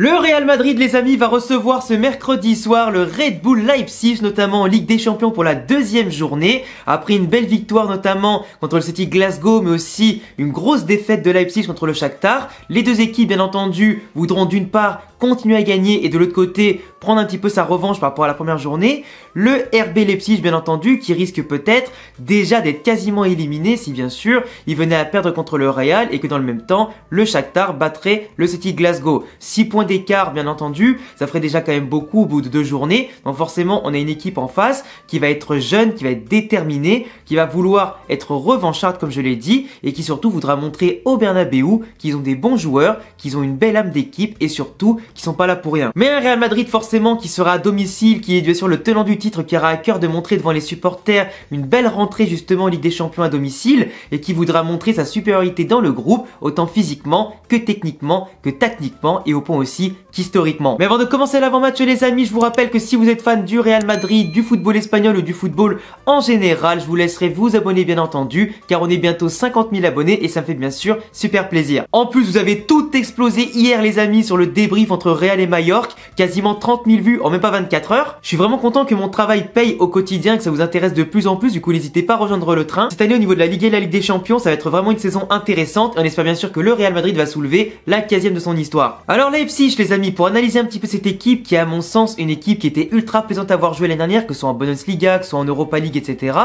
Le Real Madrid, les amis, va recevoir ce mercredi soir le Red Bull Leipzig, notamment en Ligue des Champions pour la deuxième journée. Après une belle victoire notamment contre le Celtic Glasgow, mais aussi une grosse défaite de Leipzig contre le Shakhtar. Les deux équipes, bien entendu, voudront d'une part continuer à gagner et de l'autre côté prendre un petit peu sa revanche par rapport à la première journée. Le RB Leipzig, bien entendu, qui risque peut-être déjà d'être quasiment éliminé si bien sûr il venait à perdre contre le Real et que dans le même temps le Shakhtar battrait le Celtic Glasgow. 6 points d'écart, bien entendu, ça ferait déjà quand même beaucoup au bout de 2 journées. Donc forcément on a une équipe en face qui va être jeune, qui va être déterminée, qui va vouloir être revancharde comme je l'ai dit et qui surtout voudra montrer au Bernabeu qu'ils ont des bons joueurs, qu'ils ont une belle âme d'équipe et surtout qui sont pas là pour rien. Mais un Real Madrid forcément qui sera à domicile, qui est bien sûr le tenant du titre, qui aura à cœur de montrer devant les supporters une belle rentrée justement en Ligue des Champions à domicile et qui voudra montrer sa supériorité dans le groupe, autant physiquement que techniquement, que tactiquement et au point aussi qu'historiquement. Mais avant de commencer l'avant-match les amis, je vous rappelle que si vous êtes fan du Real Madrid, du football espagnol ou du football en général, je vous laisserai vous abonner bien entendu, car on est bientôt 50 000 abonnés et ça me fait bien sûr super plaisir. En plus vous avez tout explosé hier les amis sur le débrief entre Real et Majorque, quasiment 30 000 vues en même pas 24 heures. Je suis vraiment content que mon travail paye au quotidien, que ça vous intéresse de plus en plus, du coup n'hésitez pas à rejoindre le train. Cette année au niveau de la Ligue et la Ligue des Champions, ça va être vraiment une saison intéressante et on espère bien sûr que le Real Madrid va soulever la 15e de son histoire. Alors Leipzig les amis, pour analyser un petit peu cette équipe qui est à mon sens une équipe qui était ultra plaisante à voir jouer l'année dernière, que ce soit en Bundesliga, que ce soit en Europa League, etc.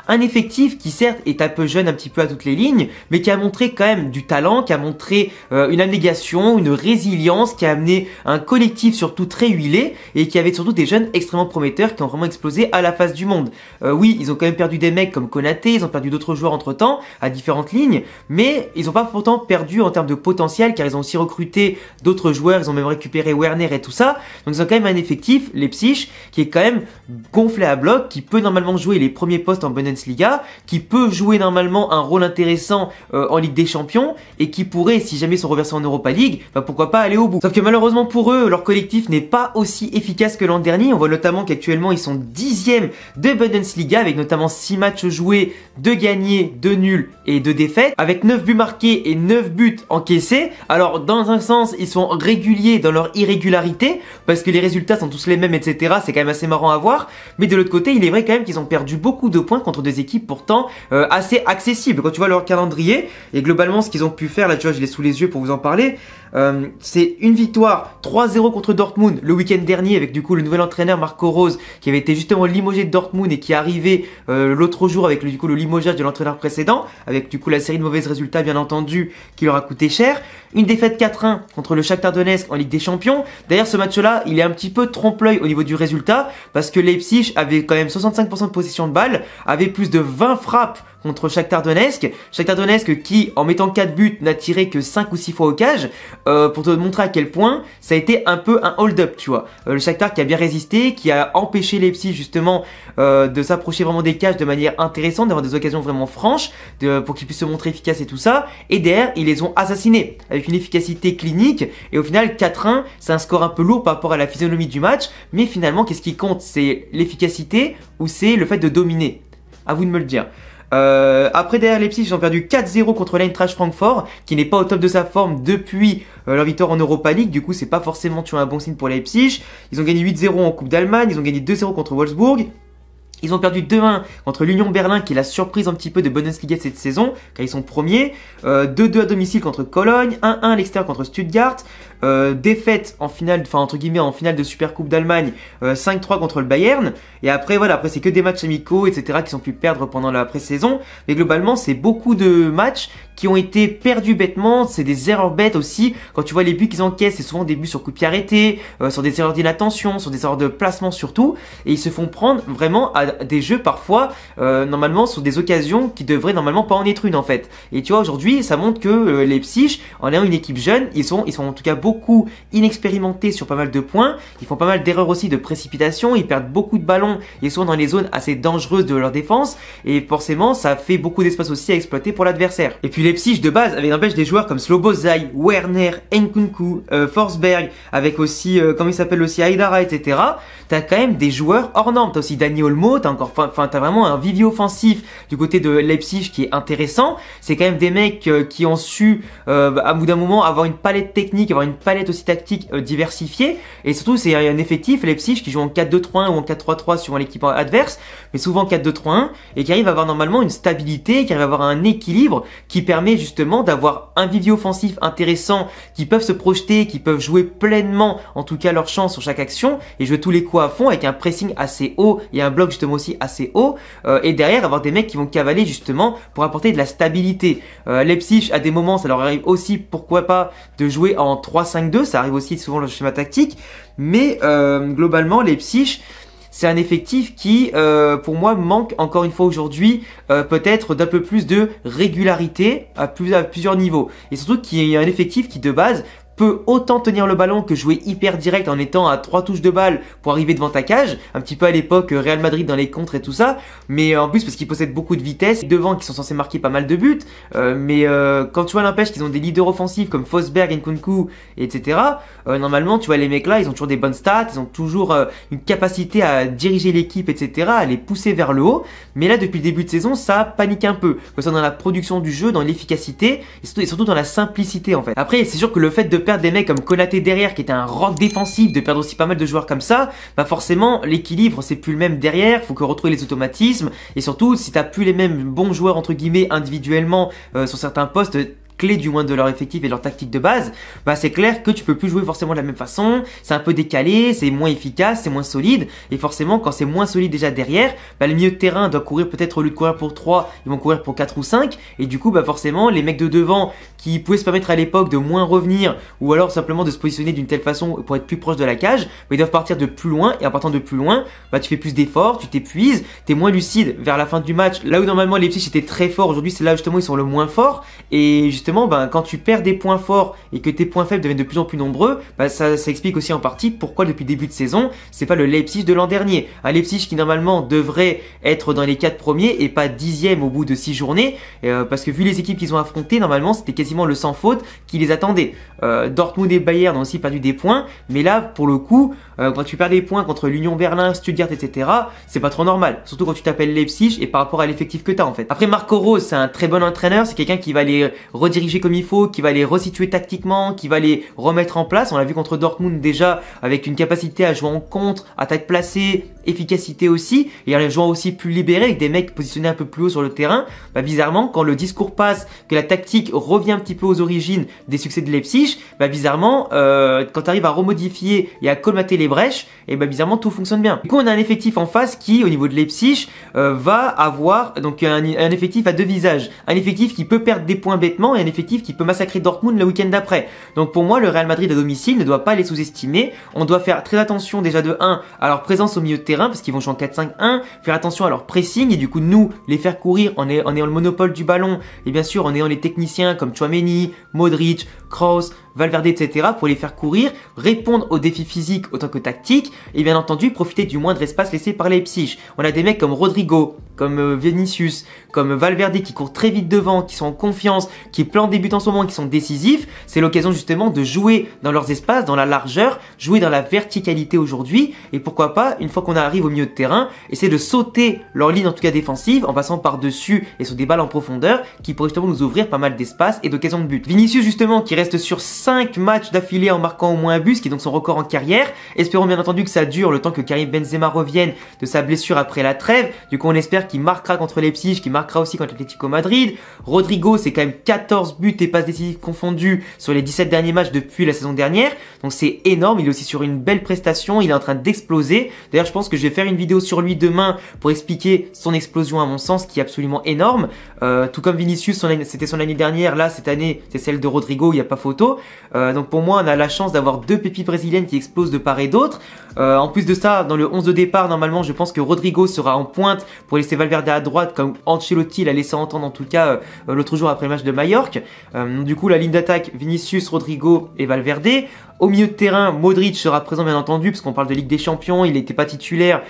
Un effectif qui certes est un peu jeune un petit peu à toutes les lignes, mais qui a montré quand même du talent, qui a montré une abnégation, une résilience, qui a amené un collectif surtout très huilé et qui avait surtout des jeunes extrêmement prometteurs qui ont vraiment explosé à la face du monde. Oui, ils ont quand même perdu des mecs comme Konaté, ils ont perdu d'autres joueurs entre temps à différentes lignes, mais ils n'ont pas pourtant perdu en termes de potentiel car ils ont aussi recruté d'autres joueurs, ils ont même récupéré Werner et tout ça. Donc ils ont quand même un effectif, Leipzig, qui est quand même gonflé à bloc, qui peut normalement jouer les premiers postes en Bundesliga, qui peut jouer normalement un rôle intéressant en Ligue des Champions et qui pourrait, si jamais ils sont reversés en Europa League, bah pourquoi pas aller au bout. Sauf que malheureusement pour eux, leur collectif n'est pas aussi efficace que l'an dernier. On voit notamment qu'actuellement ils sont 10e de Bundesliga avec notamment 6 matchs joués, 2 gagnés, 2 nuls et 2 défaites, avec 9 buts marqués et 9 buts encaissés. Alors dans un sens ils sont réguliers dans leur irrégularité parce que les résultats sont tous les mêmes, etc. C'est quand même assez marrant à voir, mais de l'autre côté il est vrai quand même qu'ils ont perdu beaucoup de points contre des équipes pourtant assez accessibles quand tu vois leur calendrier. Et globalement ce qu'ils ont pu faire, là tu vois je l'ai sous les yeux pour vous en parler, c'est une victoire 3-0 contre Dortmund le week-end dernier avec du coup le nouvel entraîneur Marco Rose qui avait été justement limogé de Dortmund et qui est arrivé l'autre jour avec du coup le limogeage de l'entraîneur précédent, avec du coup la série de mauvais résultats bien entendu qui leur a coûté cher. Une défaite 4-1 contre le Shakhtar Donetsk en Ligue des Champions. D'ailleurs ce match là il est un petit peu trompe-l'œil au niveau du résultat parce que Leipzig avait quand même 65% de possession de balle, avait plus de 20 frappes contre Shakhtar Donetsk. Shakhtar Donetsk qui, en mettant 4 buts, n'a tiré que 5 ou 6 fois au cage. Pour te montrer à quel point ça a été un peu un hold-up, tu vois. Le Shakhtar qui a bien résisté, qui a empêché Leipzig justement de s'approcher vraiment des cages de manière intéressante, d'avoir des occasions vraiment franches, pour qu'ils puissent se montrer efficaces et tout ça. Et derrière, ils les ont assassinés avec une efficacité clinique. Et au final, 4-1, c'est un score un peu lourd par rapport à la physionomie du match. Mais finalement, qu'est-ce qui compte? C'est l'efficacité ou c'est le fait de dominer? À vous de me le dire. Après derrière Leipzig ils ont perdu 4-0 contre l'Eintracht Francfort qui n'est pas au top de sa forme depuis leur victoire en Europa League. Du coup c'est pas forcément un bon signe pour Leipzig. Ils ont gagné 8-0 en Coupe d'Allemagne, ils ont gagné 2-0 contre Wolfsburg. Ils ont perdu 2-1 contre l'Union Berlin qui est la surprise un petit peu de Bundesliga cette saison car ils sont premiers. 2-2 à domicile contre Cologne, 1-1 à l'extérieur contre Stuttgart. Défaite en finale, enfin entre guillemets en finale de Super Coupe d'Allemagne, 5-3 contre le Bayern. Et après voilà, après c'est que des matchs amicaux etc qu'ils ont pu perdre pendant la pré-saison. Mais globalement c'est beaucoup de matchs qui ont été perdus bêtement, c'est des erreurs bêtes aussi. Quand tu vois les buts qu'ils encaissent, c'est souvent des buts sur coup de pied arrêté, sur des erreurs d'inattention, sur des erreurs de placement surtout. Et ils se font prendre vraiment à des jeux parfois normalement sur des occasions qui devraient normalement pas en être une en fait. Et tu vois aujourd'hui ça montre que Leipzig en ayant une équipe jeune, ils sont en tout cas beaucoup inexpérimentés sur pas mal de points, ils font pas mal d'erreurs aussi de précipitation, ils perdent beaucoup de ballons, ils sont dans les zones assez dangereuses de leur défense et forcément ça fait beaucoup d'espace aussi à exploiter pour l'adversaire. Et puis Leipzig de base avec n'empêche des joueurs comme Slobozai, Werner, Nkunku, Forsberg, avec aussi comment il s'appelle aussi Aidara etc. T'as quand même des joueurs hors normes, t'as aussi Dani Olmo, pivot, t'as vraiment un vivier offensif du côté de Leipzig qui est intéressant. C'est quand même des mecs qui ont su à bout d'un moment avoir une palette technique, avoir une palette aussi tactique diversifiée, et surtout c'est un effectif Leipzig qui joue en 4-2-3-1 ou en 4-3-3 suivant l'équipe adverse, mais souvent 4-2-3-1, et qui arrive à avoir normalement une stabilité, qui arrive à avoir un équilibre qui permet justement d'avoir un vivier offensif intéressant, qui peuvent se projeter, qui peuvent jouer pleinement en tout cas leur chance sur chaque action et jouer tous les coups à fond avec un pressing assez haut et un bloc justement aussi assez haut, et derrière avoir des mecs qui vont cavaler justement pour apporter de la stabilité. Leipzig à des moments ça leur arrive aussi, pourquoi pas, de jouer en 3-5-2, ça arrive aussi souvent le schéma tactique, mais globalement Leipzig c'est un effectif qui pour moi manque encore une fois aujourd'hui peut-être d'un peu plus de régularité à plusieurs niveaux, et surtout qu'il y a un effectif qui de base peut autant tenir le ballon que jouer hyper direct en étant à 3 touches de balle pour arriver devant ta cage, un petit peu à l'époque Real Madrid dans les contres et tout ça, mais en plus parce qu'ils possèdent beaucoup de vitesse, devant qui sont censés marquer pas mal de buts, mais quand tu vois n'empêche qu'ils ont des leaders offensifs comme Forsberg, Nkunku, etc. Normalement tu vois les mecs là, ils ont toujours des bonnes stats, ils ont toujours une capacité à diriger l'équipe, etc., à les pousser vers le haut, mais là depuis le début de saison ça panique un peu, que ce soit dans la production du jeu, dans l'efficacité, et surtout dans la simplicité en fait. Après c'est sûr que le fait de perdre des mecs comme Konaté derrière qui était un rock défensif, de perdre aussi pas mal de joueurs comme ça, bah forcément l'équilibre c'est plus le même derrière, faut que retrouver les automatismes, et surtout si t'as plus les mêmes bons joueurs entre guillemets individuellement sur certains postes clés du moins de leur effectif et de leur tactique de base, bah c'est clair que tu peux plus jouer forcément de la même façon, c'est un peu décalé, c'est moins efficace, c'est moins solide, et forcément quand c'est moins solide déjà derrière, bah le milieu de terrain doit courir peut-être au lieu de courir pour 3, ils vont courir pour 4 ou 5, et du coup bah forcément les mecs de devant qui pouvaient se permettre à l'époque de moins revenir, ou alors simplement de se positionner d'une telle façon pour être plus proche de la cage, bah ils doivent partir de plus loin, et en partant de plus loin, bah tu fais plus d'efforts, tu t'épuises, t'es moins lucide vers la fin du match, là où normalement les Leipzig étaient très forts, aujourd'hui c'est là justement ils sont le moins forts, et justement ben, quand tu perds des points forts et que tes points faibles deviennent de plus en plus nombreux, ben, ça explique aussi en partie pourquoi depuis le début de saison c'est pas le Leipzig de l'an dernier, un Leipzig qui normalement devrait être dans les 4 premiers et pas 10e au bout de 6 journées, parce que vu les équipes qu'ils ont affrontées, normalement c'était quasiment le sans faute qui les attendait. Dortmund et Bayern ont aussi perdu des points, mais là pour le coup quand tu perds des points contre l'Union Berlin, Stuttgart, etc., c'est pas trop normal, surtout quand tu t'appelles Leipzig et par rapport à l'effectif que t'as en fait. Après Marco Rose c'est un très bon entraîneur, c'est quelqu'un qui va les rediriger comme il faut, qui va les resituer tactiquement, qui va les remettre en place. On l'a vu contre Dortmund déjà avec une capacité à jouer en contre, attaque placée, efficacité aussi, et en les jouant aussi plus libérés avec des mecs positionnés un peu plus haut sur le terrain. Bah bizarrement quand le discours passe, que la tactique revient un petit peu aux origines des succès de Leipzig, bah bizarrement quand tu arrives à remodifier et à colmater les brèches, et bah bizarrement tout fonctionne bien. Du coup on a un effectif en face qui au niveau de Leipzig va avoir donc un effectif à deux visages, un effectif qui peut perdre des points bêtement et un effectif qui peut massacrer Dortmund le week-end d'après. Donc pour moi le Real Madrid à domicile ne doit pas les sous-estimer, on doit faire très attention déjà de 1 à leur présence au milieu de terrain parce qu'ils vont jouer en 4-5-1, faire attention à leur pressing et du coup nous les faire courir en ayant le monopole du ballon et bien sûr en ayant les techniciens comme Tchouaméni, Modric, Kroos, Valverde, etc. pour les faire courir, répondre aux défis physiques autant que tactiques et bien entendu profiter du moindre espace laissé par Leipzig. On a des mecs comme Rodrigo, comme Vinicius, comme Valverde qui courent très vite devant, qui sont en confiance, qui plantent des buts en ce moment, qui sont décisifs. C'est l'occasion justement de jouer dans leurs espaces, dans la largeur, jouer dans la verticalité aujourd'hui et pourquoi pas, une fois qu'on arrive au milieu de terrain, essayer de sauter leur ligne en tout cas défensive en passant par-dessus et sur des balles en profondeur qui pourraient justement nous ouvrir pas mal d'espace et d'occasions de but. Vinicius justement qui reste sur 5 matchs d'affilée en marquant au moins un but, ce qui est donc son record en carrière. Espérons bien entendu que ça dure le temps que Karim Benzema revienne de sa blessure après la trêve. Du coup on espère qu'il marquera contre Leipzig, qu'il marquera aussi contre l'Atlético Madrid. Rodrigo c'est quand même 14 buts et passes décisives confondues sur les 17 derniers matchs depuis la saison dernière. Donc c'est énorme, il est aussi sur une belle prestation, il est en train d'exploser. D'ailleurs je pense que je vais faire une vidéo sur lui demain pour expliquer son explosion à mon sens qui est absolument énorme. Tout comme Vinicius, c'était son année dernière, là cette année c'est celle de Rodrigo, il n'y a pas photo. Donc pour moi on a la chance d'avoir deux pépites brésiliennes qui explosent de part et d'autre. En plus de ça, dans le 11 de départ, normalement je pense que Rodrigo sera en pointe pour laisser Valverde à droite comme Ancelotti l'a laissé entendre en tout cas l'autre jour après le match de Majorque. Du coup la ligne d'attaque Vinicius, Rodrigo et Valverde. Au milieu de terrain, Modric sera présent bien entendu parce qu'on parle de Ligue des Champions, il n'était pas titulaire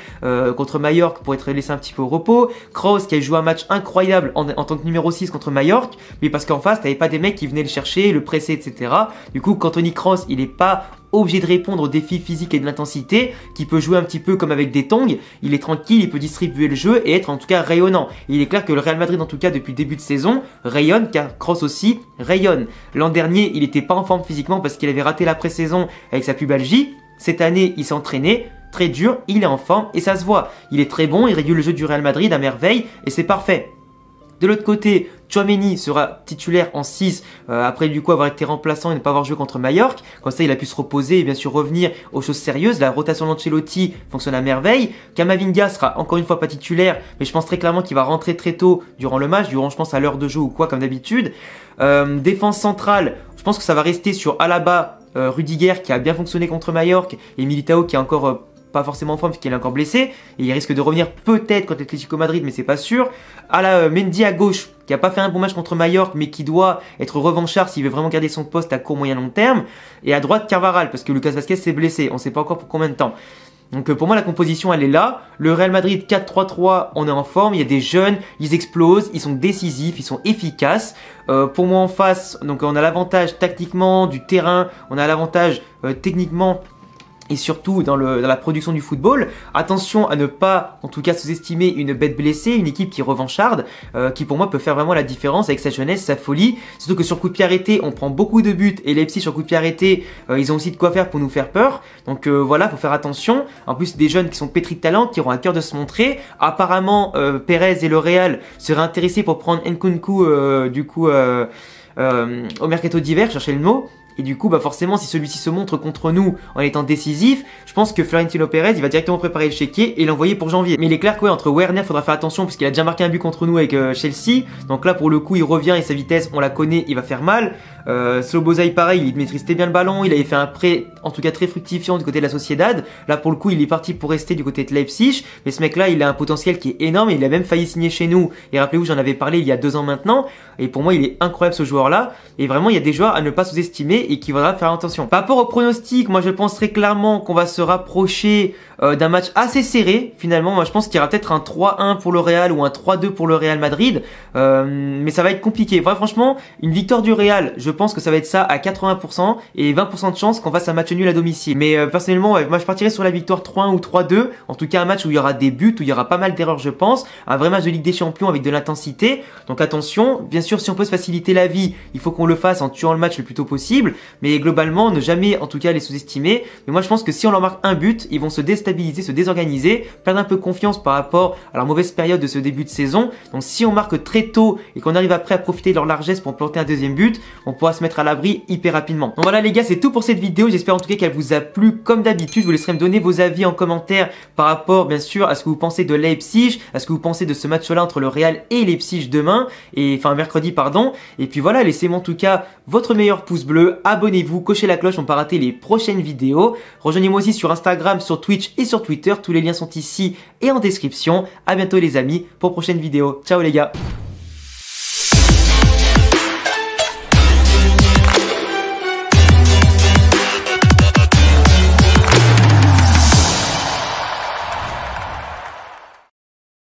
contre Majorque pour être laissé un petit peu au repos. Kroos qui a joué un match incroyable en tant que numéro 6 contre Majorque, mais parce qu'en face t'avais pas des mecs qui venaient le chercher, le presser, etc. Du coup, quand Toni Kroos, il n'est pas obligé de répondre aux défis physiques et de l'intensité, qui peut jouer un petit peu comme avec des tongs, il est tranquille, il peut distribuer le jeu et être en tout cas rayonnant. Et il est clair que le Real Madrid en tout cas depuis le début de saison rayonne, car Kroos aussi rayonne. L'an dernier, il n'était pas en forme physiquement parce qu'il avait raté la pré-saison avec sa pubalgie. Cette année, il s'est entraîné très dur, il est en forme et ça se voit. Il est très bon, il régule le jeu du Real Madrid à merveille et c'est parfait. De l'autre côté, Tchouaméni sera titulaire en 6 après du coup avoir été remplaçant et ne pas avoir joué contre Majorque. Comme ça, il a pu se reposer et bien sûr revenir aux choses sérieuses. La rotation d'Ancelotti fonctionne à merveille. Camavinga sera encore une fois pas titulaire, mais je pense très clairement qu'il va rentrer très tôt durant le match, durant je pense à l'heure de jeu ou quoi comme d'habitude. Défense centrale, je pense que ça va rester sur Alaba, Rudiger qui a bien fonctionné contre Majorque et Militao qui est encore pas forcément en forme puisqu'il est encore blessé et il risque de revenir peut-être contre l'Atlético Madrid mais c'est pas sûr. Mendy à gauche qui a pas fait un bon match contre Majorque mais qui doit être revanchard s'il veut vraiment garder son poste à court moyen long terme, et à droite Carvajal parce que Lucas Vazquez s'est blessé, on sait pas encore pour combien de temps. Donc pour moi la composition elle est là. Le Real Madrid 4-3-3, on est en forme, il y a des jeunes, ils explosent, ils sont décisifs, ils sont efficaces. Pour moi en face, donc on a l'avantage tactiquement du terrain, on a l'avantage techniquement et surtout dans la production du football. Attention à ne pas, en tout cas, sous-estimer une bête blessée, une équipe qui est revancharde, qui pour moi peut faire vraiment la différence avec sa jeunesse, sa folie. Surtout que sur coup de pied arrêté, on prend beaucoup de buts et Leipzig sur coup de pied arrêté, ils ont aussi de quoi faire pour nous faire peur. Donc voilà, faut faire attention. En plus, des jeunes qui sont pétris de talent, qui auront à cœur de se montrer. Apparemment, Pérez et le Real seraient intéressés pour prendre Nkunku au mercato d'hiver, chercher le mot. Et du coup, forcément, si celui-ci se montre contre nous en étant décisif, je pense que Florentino Pérez, il va directement préparer le chéquier et l'envoyer pour janvier. Mais il est clair que entre Werner, il faudra faire attention parce qu'il a déjà marqué un but contre nous avec Chelsea. Donc là, pour le coup, il revient et sa vitesse, on la connaît, il va faire mal. Slobozai, pareil, il maîtrise très bien le ballon. Il avait fait un prêt, en tout cas très fructifiant du côté de la Sociedad. Là, pour le coup, il est parti pour rester du côté de Leipzig. Mais ce mec-là, il a un potentiel qui est énorme et il a même failli signer chez nous. Et rappelez-vous, j'en avais parlé il y a 2 ans maintenant. Et pour moi, il est incroyable ce joueur-là. Et vraiment, il y a des joueurs à ne pas sous-estimer et qui faudra faire attention. Par rapport au pronostic, moi je pense très clairement qu'on va se rapprocher d'un match assez serré finalement. Moi je pense qu'il y aura peut-être un 3-1 pour le Real ou un 3-2 pour le Real Madrid, mais ça va être compliqué. Franchement, une victoire du Real, je pense que ça va être ça à 80% et 20% de chance qu'on fasse un match nul à domicile. Mais personnellement, moi je partirais sur la victoire 3-1 ou 3-2, en tout cas un match où il y aura des buts, où il y aura pas mal d'erreurs je pense, un vrai match de Ligue des Champions avec de l'intensité. Donc attention, bien sûr si on peut se faciliter la vie, il faut qu'on le fasse en tuant le match le plus tôt possible, mais globalement ne jamais en tout cas les sous-estimer. Mais moi je pense que si on leur marque un but, ils vont se déstabiliser, se désorganiser, perdre un peu confiance par rapport à leur mauvaise période de ce début de saison. Donc si on marque très tôt et qu'on arrive après à profiter de leur largesse pour planter un deuxième but, on pourra se mettre à l'abri hyper rapidement. Donc voilà les gars, c'est tout pour cette vidéo. J'espère en tout cas qu'elle vous a plu. Comme d'habitude, je vous laisserai me donner vos avis en commentaire par rapport bien sûr à ce que vous pensez de Leipzig, à ce que vous pensez de ce match-là entre le Real et Leipzig demain, mercredi pardon. Et puis voilà, laissez-moi en tout cas votre meilleur pouce bleu, abonnez-vous, cochez la cloche pour ne pas rater les prochaines vidéos. Rejoignez-moi aussi sur Instagram, sur Twitch et sur Twitter. Tous les liens sont ici et en description. À bientôt les amis pour prochaine vidéo. Ciao les gars.